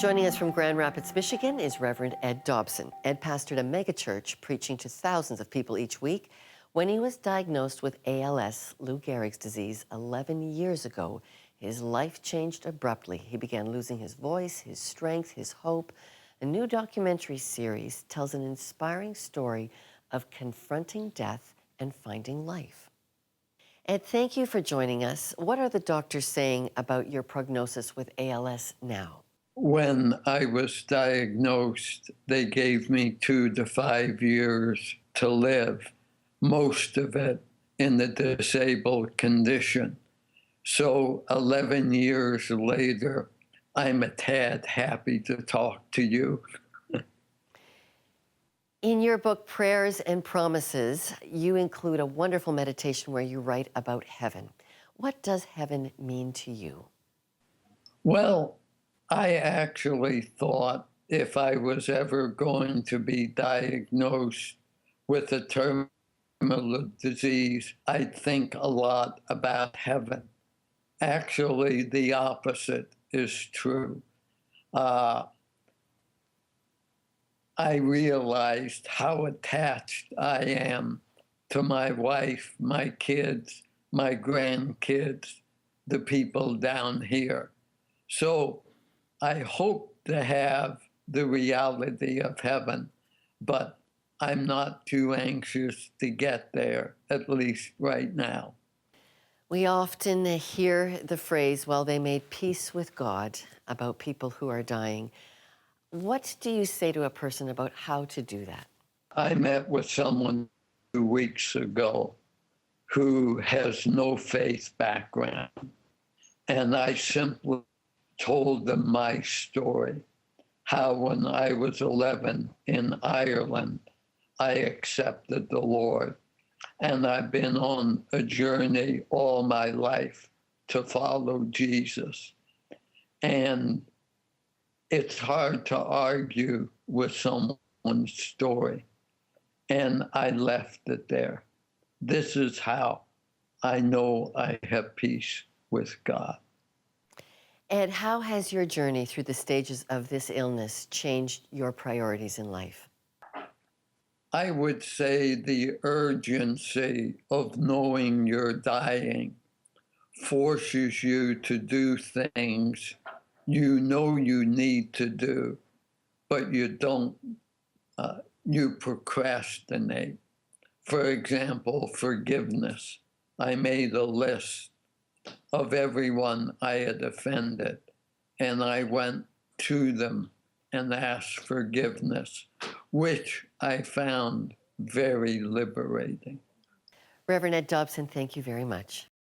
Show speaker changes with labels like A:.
A: Joining us from Grand Rapids, Michigan is Reverend Ed Dobson. Ed pastored a megachurch preaching to thousands of people each week. When he was diagnosed with ALS, Lou Gehrig's disease, 11 years ago, his life changed abruptly. He began losing his voice, his strength, his hope. A new documentary series tells an inspiring story of confronting death and finding life. Ed, thank you for joining us. What are the doctors saying about your prognosis with ALS now?
B: When I was diagnosed, they gave me 2 to 5 years to live, most of it in the disabled condition. So 11 years later, I'm a tad happy to talk to you.
A: In your book, Prayers and Promises, you include a wonderful meditation where you write about heaven. What does heaven mean to you?
B: Well, I actually thought if I was ever going to be diagnosed with a terminal disease, I'd think a lot about heaven. Actually, the opposite is true. I realized how attached I am to my wife, my kids, my grandkids, the people down here. So I hope to have the reality of heaven, but I'm not too anxious to get there, at least right now.
A: We often hear the phrase, well, they made peace with God, about people who are dying. What do you say to a person about how to do that?
B: I met with someone 2 weeks ago who has no faith background, and I simply told them my story, how when I was 11 in Ireland, I accepted the Lord. And I've been on a journey all my life to follow Jesus. And it's hard to argue with someone's story. And I left it there. This is how I know I have peace with God.
A: Ed, how has your journey through the stages of this illness changed your priorities in life?
B: I would say the urgency of knowing you're dying forces you to do things you know you need to do, but you don't, you procrastinate. For example, forgiveness. I made a list of everyone I had offended, and I went to them and asked forgiveness, which I found very liberating.
A: Reverend Ed Dobson, thank you very much.